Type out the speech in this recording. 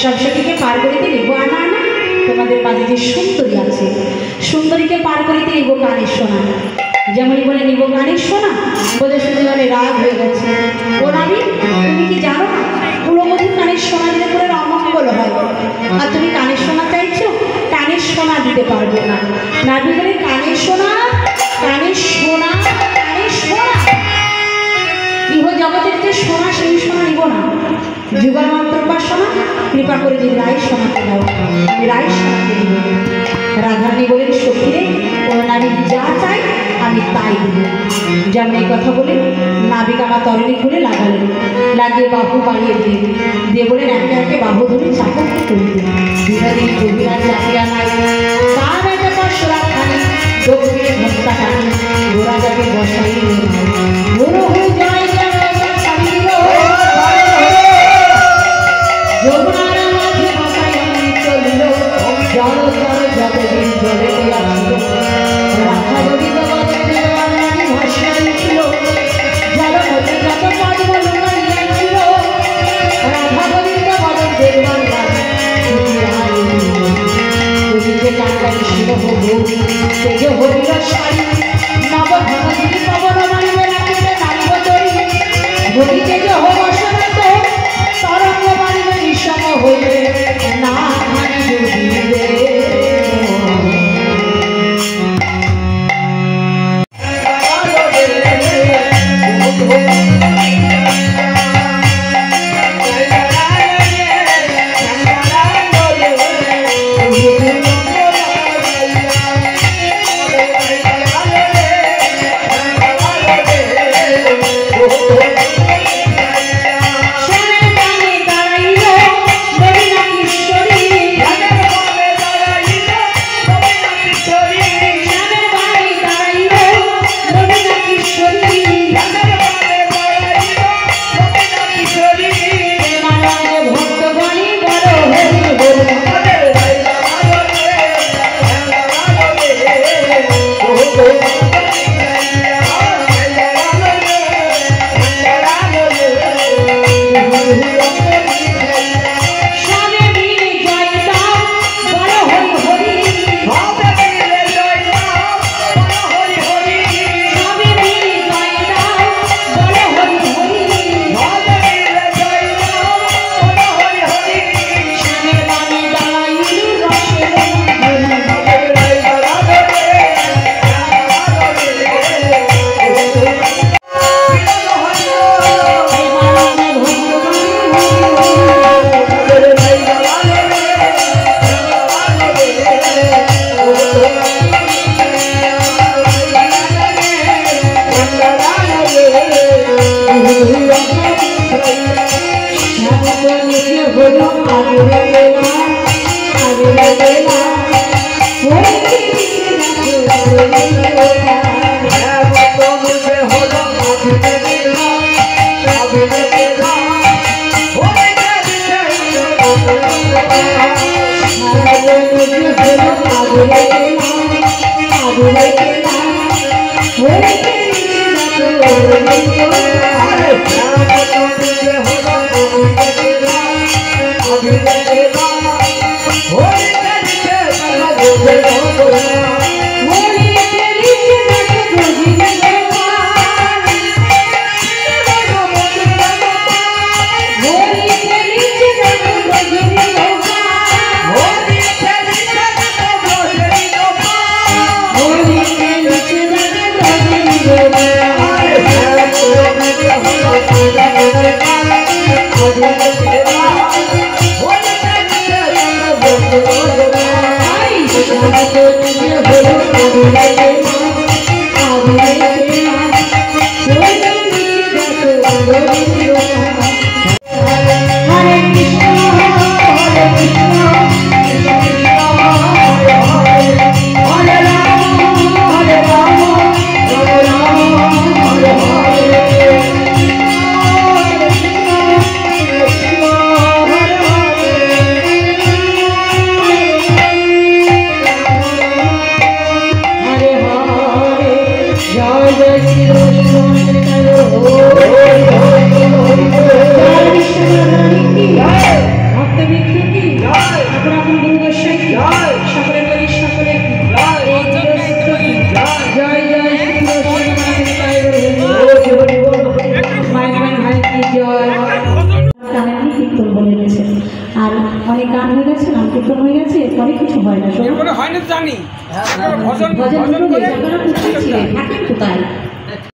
সরস্বতীকে পার করিতে নিব আনা আনা তোমাদের মাঝে যে সুন্দরী আছে সুন্দরীকে পার করিতে নিব কানের সোনা যেমনই বলে নিব কানের সোনা বোধ শুধু বলে রাগ হয়ে গেছে ও নাবি তুমি কি জানো না কুলমধু কানের সোনা দিলে করে অমঙ্গল হয় আর তুমি কানের সোনা চাইছো কানের সোনা দিতে পারবো না নাবি বলে কানের সোনা কানের সোনা কানের সোনা ইহ জগতের যে সোনা সেই সোনা নিব না যুগল মন্ত্র উপাসনা কৃপা করে যদি রায়ের সোনাকে দাও আমি রায়ের সোনাকে দিব রাধারানী বলেন সখীরে ও নারী যা চাই আমি তাই দিব যেমন এই কথা বলে নাবিক আমার তরণী খুলে লাগালেন লাগিয়ে বাহু বাড়িয়ে দিয়ে বলেন একে একে বাহু ধরে চাপা করবে বিহারী কবিরা চাপিয়া নাই তার একটা পশরা খানি দক্ষিণে ভক্তা টানি গোড়া যাকে বসাই গুরু হয়ে যায় যমুনার মাঝে ভাষায় চলিল জল জল যতদিন জলে আসিল রাধা গোবিন্দ বদনে ভাষায় ছিল জলপতি যত পদ্ম লুকাইয়াছিল রাধা গোবিন্দ বদন দেওয়ান তুমি যে কাঙ্গারি শিব হব তেজ হবিল শাড়ি নবধনগিরি পবন মানিবে রাখিবে নারিব তরি ভগি তেজ হব সনাত তরঙ্গ মানিবে নিঃসম হইবে না মানে ডুবিবে গোসাই কি সকলে বলি সকলে জয় জয় কীর্তন বলে গেছে আর অনেক গান হয়ে গেছে নাম কীর্তন হয়ে গেছে অনেক কিছু হয় না হয় না জানি ভজন কোথায় ছিলেন থাকেন কোথায়